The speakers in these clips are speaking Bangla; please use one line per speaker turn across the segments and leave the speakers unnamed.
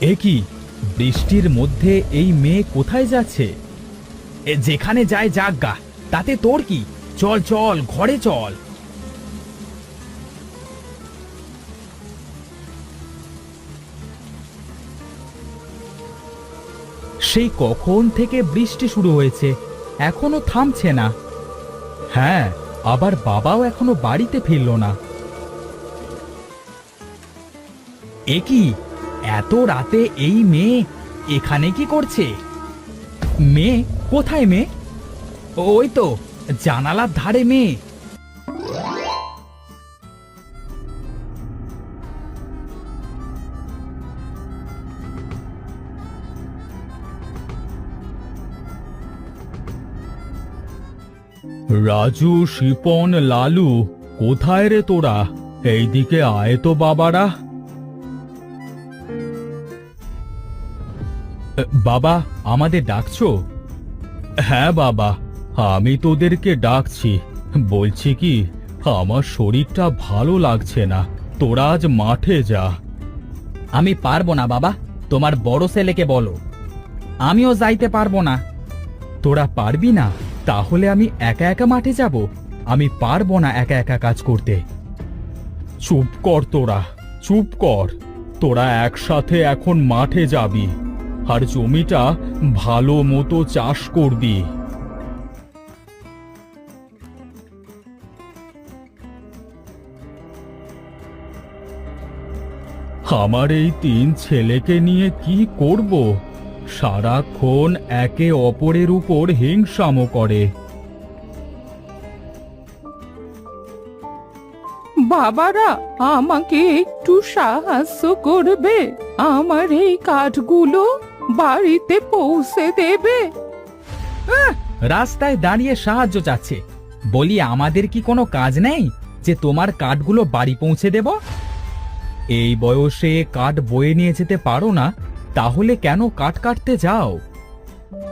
এ কি, বৃষ্টির মধ্যে এই মেয়ে কোথায় যাচ্ছে? যেখানে যায় যাক গা, তাতে তোর কি? চল চল, ঘরে চল। সেই কখন থেকে বৃষ্টি শুরু হয়েছে, এখনো থামছে না। হ্যাঁ, আবার বাবাও এখনো বাড়িতে ফিরল না। এ কি, এত রাতে এই মেয়ে এখানে কি করছে? মেয়ে কোথায়? মেয়ে ওই তো জানালার ধারে মেয়ে। রাজু, শিপন, লালু, কোথায় রে তোরা? এইদিকে আয় তো বাবারা। বাবা, আমাদের ডাকছো? হ্যাঁ বাবা, আমি তোদেরকে ডাকছি। বলছি কি, আমার শরীরটা ভালো লাগছে না, তোরা আজ মাঠে যা। আমি পারবো না বাবা, তোমার বড় ছেলেকে বলো। আমিও যাইতে পারবো না। তোরা পারবি না? তাহলে আমি একা একা মাঠে যাব? আমি পারবো না একা একা কাজ করতে। চুপ কর তোরা, চুপ কর। তোরা একসাথে এখন মাঠে যাবি আর জমিটা ভালো মতো চাষ করবি। আমার এই 3 ছেলেকে নিয়ে কি করব? সারাক্ষণ একে অপরের উপর হিংসামো করে।
বাবারা, আমাকে একটু সাহায্য করবে? আমার এই কাঠগুলো বাড়িতে পৌঁছে দেবে?
রাস্তায় দাঁড়িয়ে সাহায্য চাচ্ছে। বলি, আমাদের কি কোনো কাজ নেই যে তোমার কাঠগুলো বাড়ি পৌঁছে দেব? এই বয়সে কাঠ বয়ে নিয়ে যেতে পারো না, তাহলে কেন কাঠ কাটতে যাও?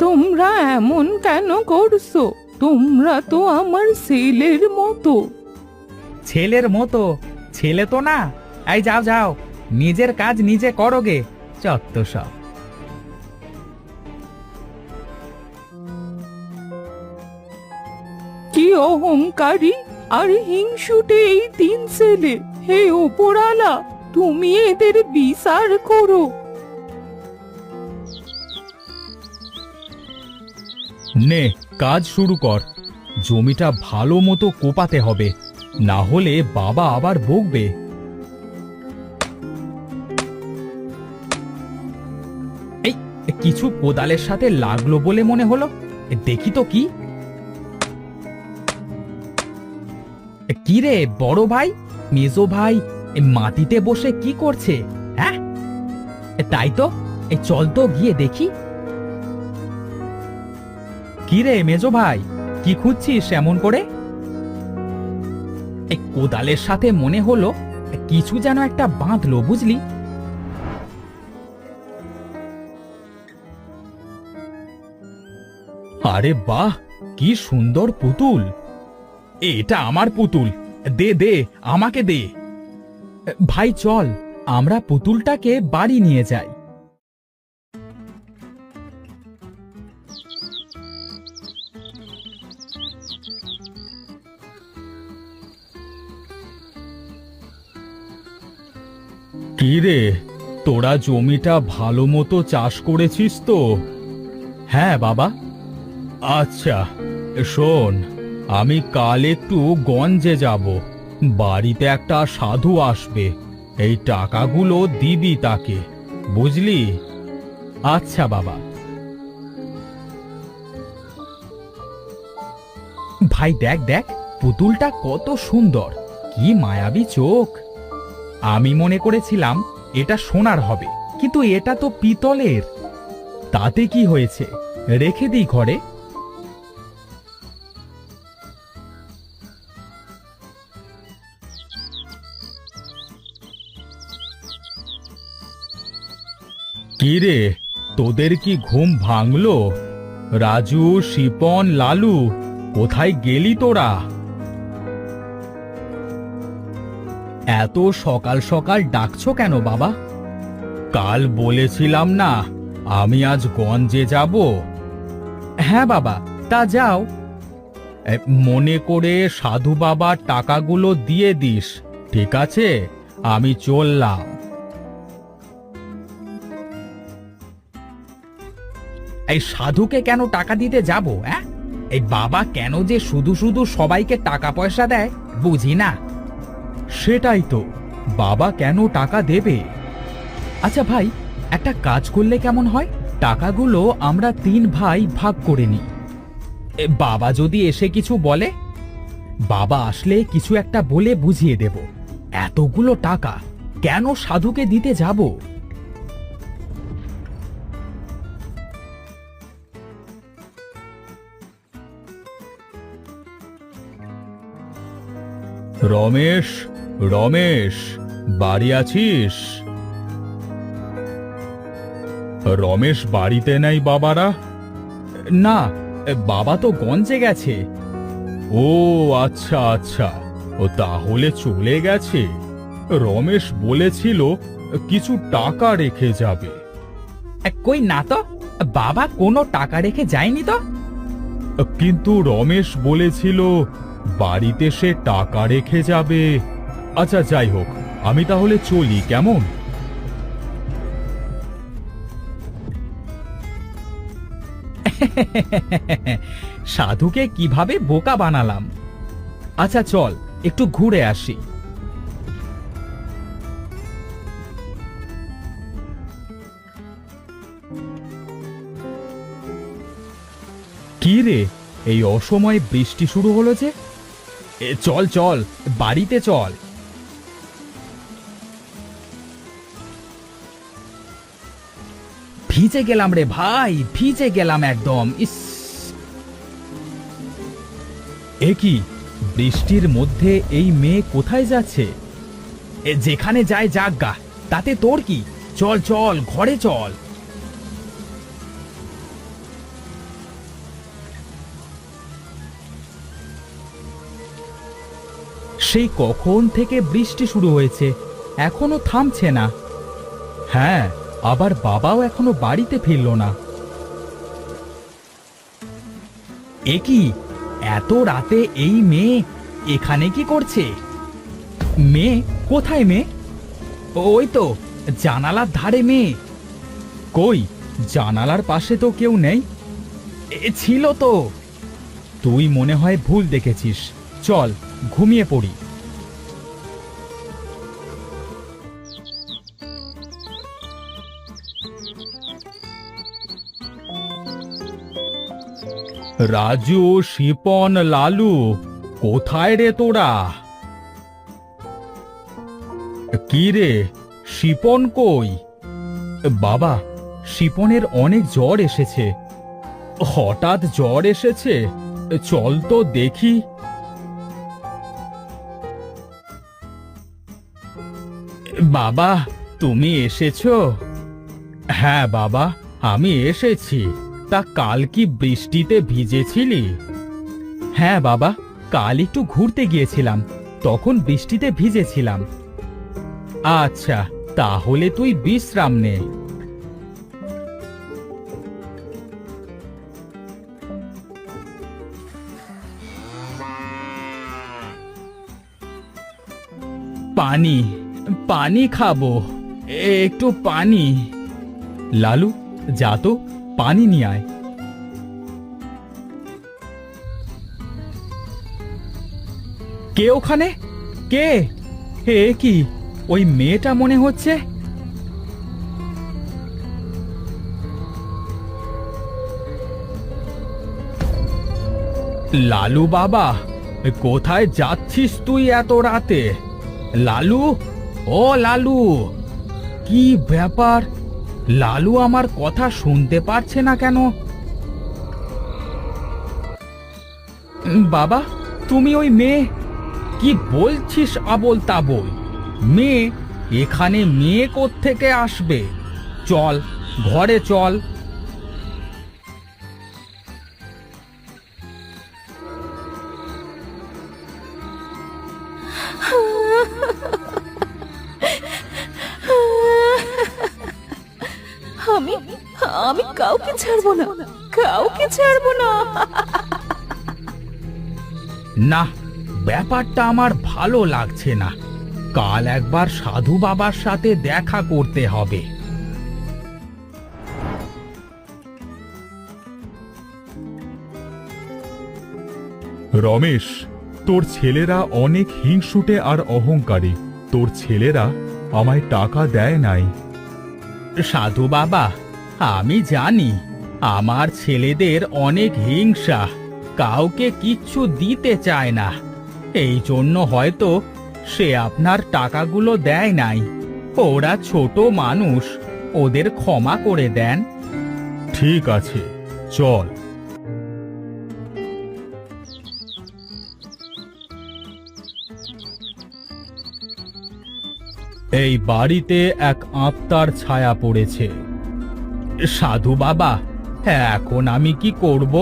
তোমরা এমন কেন করছো? তোমরা তো আমার ছেলের মতো।
ছেলের মতো? ছেলে তো না। এই যাও যাও, নিজের কাজ নিজে করোগে। চত্ব সব।
কি অহংকারী আর হিংসুটে এই 3 ছেলে! হে উপরালা, তুমি এদের বিচার করো।
নে, কাজ শুরু কর। জমিটা ভালো মতো কোপাতে হবে, না হলে বাবা আবার বকবে। এই, কিছু কোদালের সাথে লাগলো বলে মনে হলো। দেখি তো কি। কি রে বড় ভাই, মেজো ভাই, মাটিতে বসে কি করছে? হ্যাঁ, তাই তো, চল তো গিয়ে দেখি। কি রে মেজো ভাই, কি খুঁজছিস এমন করে? এই কোদালের সাথে মনে হলো কিছু যেন একটা বাঁধলো, বুঝলি? আরে বাহ, কি সুন্দর পুতুল! এটা আমার পুতুল, দে দে, আমাকে দে। ভাই চল, আমরা পুতুলটাকে বাড়ি নিয়ে যাই। কি রে, তোরা জমিটা ভালো মতো চাষ করেছিস তো? হ্যাঁ বাবা। আচ্ছা শোন, আমি কাল একটু গঞ্জে যাব। বাড়িতে একটা সাধু আসবে, এই টাকাগুলো দিবি তাকে, বুঝলি? আচ্ছা বাবা। ভাই দেখ দেখ, পুতুলটা কত সুন্দর, কি মায়াবী চোখ! আমি মনে করেছিলাম এটা সোনার হবে, কিন্তু এটা তো পিতলের। তাতে কি হয়েছে, রেখে দিই ঘরে। কি রে, তোদের কি ঘুম ভাঙলো? রাজু, শিপন, লালু, কোথায় গেলি তোরা? এত সকাল সকাল ডাকছো কেন বাবা? কাল বলেছিলাম না আমি আজ গঞ্জে যাব। হ্যাঁ বাবা, তা যাও। মনে করে সাধু বাবার টাকাগুলো দিয়ে দিস, ঠিক আছে? আমি চললাম। এই সাধুকে কেন টাকা দিতে যাব? হ্যাঁ, এই বাবা কেন যে শুধু শুধু সবাইকে টাকা পয়সা দেয় বুঝি না। সেটাই তো, বাবা কেন টাকা দেবে? আচ্ছা ভাই, একটা কাজ করলে কেমন হয়? টাকাগুলো আমরা 3 ভাই ভাগ করে নিই। বাবা যদি এসে কিছু বলে? বাবা আসলে কিছু একটা বলে বুঝিয়ে দেব। এতগুলো টাকা কেন সাধুকে দিতে যাব? রমেশ, রমেশ, বাড়ি আছিস? রমেশ বাড়িতে নেই বাবারা? না, বাবা তো গঞ্জে গেছে। ও আচ্ছা আচ্ছা, ও তাহলে চলে গেছে। রমেশ বলেছিল কিছু টাকা রেখে যাবে। কই না তো, বাবা কোনো টাকা রেখে যায়নি তো। কিন্তু রমেশ বলেছিল বাড়িতে সে টাকা রেখে যাবে। আচ্ছা যাই হোক, আমি তাহলে চলি, কেমন? সাধুকে কিভাবে বোকা বানালাম। আচ্ছা চল একটু ঘুরে আসি। কি রে, এই অসময়ে বৃষ্টি শুরু হলো যে? চল চল, বাড়িতে চল। ভিজে গেলাম রে ভাই, ভিজে গেলাম একদম। ইস, এ কি, বৃষ্টির মধ্যে এই মেয়ে কোথায় যাচ্ছে? যেখানে যায় যাক গা, তাতে তোর কি? চল চল, ঘরে চল। সেই কখন থেকে বৃষ্টি শুরু হয়েছে, এখনো থামছে না। হ্যাঁ, আবার বাবাও এখনো বাড়িতে ফিরল না। এ কি, এত রাতে এই মেয়ে এখানে কি করছে? মেয়ে কোথায়? মেয়ে ওই তো জানালার ধারে। মেয়ে কই? জানালার পাশে তো কেউ নেই। ছিল তো। তুই মনে হয় ভুল দেখেছিস, চল ঘুমিয়ে পড়ি। রাজু, শিপন, লালু, কোথায় রে তোরা? কি রে, শিপন কই? বাবা, শিপনের অনেক জ্বর এসেছে। হঠাৎ জ্বর এসেছে? চল তো দেখি। বাবা, তুমি এসেছো? হ্যাঁ বাবা, আমি এসেছি। তা কাল কি বৃষ্টিতে ভিজেছিলি? হ্যাঁ বাবা, কাল একটু ঘুরতে গিয়েছিলাম, তখন বৃষ্টিতে ভিজেছিলাম। আচ্ছা, তাহলে তুই বিশ্রাম নে। পানি, পানি খাবো, একটু পানি। লালু, যা তো পানি নিয়ে আয়। কে ওখানে? কে? হে কি, ওই মেয়েটা মনে হচ্ছে। লালু বাবা, কোথায় যাচ্ছিস তুই এত রাতে? লালু, ও লালু, কি ব্যাপার? লালু আমার কথা শুনতে পারছে না কেন? বাবা, তুমি ওই মেয়ে? কি বলছিস আবোল তাবোল? মেয়ে? এখানে মেয়ে কোত্থেকে আসবে? চল ঘরে চল।
আমি আমি কাউকে ছাড়বো না, কাউকে ছাড়বো না।
না, ব্যাপারটা আমার ভালো লাগছে না। কাল একবার সাধু বাবার সাথে দেখা করতে হবে।
রমেশ, তোর ছেলেরা অনেক হিংসুটে আর অহংকারী। তোর ছেলেরা আমায় টাকা দেয় নাই।
সাধু বাবা, আমি জানি আমার ছেলেদের অনেক হিংসা, কাউকে কিচ্ছু দিতে চায় না। এই জন্য হয়তো সে আপনার টাকাগুলো দেয় নাই। ওরা ছোট মানুষ, ওদের ক্ষমা করে দেন।
ঠিক আছে, চল।
এই বাড়িতে এক আত্মার ছায়া পড়েছে। সাধু বাবা, এখন আমি কি করব?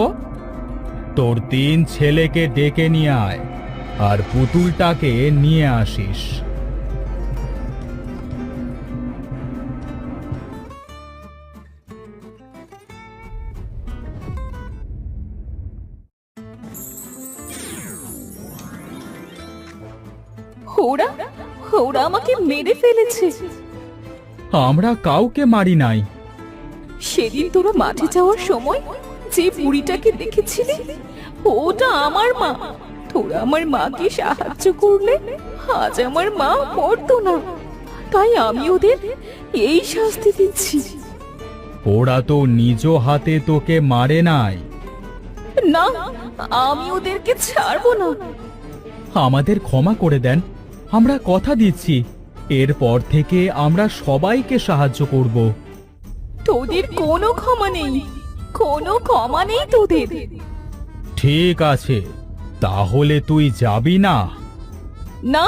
তোর 3 ছেলেকে ডেকে নিয়ে আয় আর পুতুলটাকে নিয়ে আসিস।
ওরা ওরা আমাকে মেরে ফেলেছে।
আমরা কাউকে মারি নাই।
সেদিন তোরা মাঠে যাওয়ার সময় যে বুড়িটাকে দেখেছিলি, ওটা আমার মা। তোরা আমার মাকে সাহায্য করলে আজ আমার মা মরতো না। তাই আমি ওদের এই শাস্তি দিচ্ছি।
ওরা তো নিজ হাতে তোকে মারে নাই।
না, আমি ওদেরকে ছাড়বো না।
আমাদের ক্ষমা করে দেন, আমরা কথা দিচ্ছি এরপর থেকে আমরা সবাইকে সাহায্য করব।
তোদের কোনো ক্ষমা নেই, কোনো ক্ষমা নেই তোদের।
ঠিক আছে, তাহলে তুই যাবি না?
না,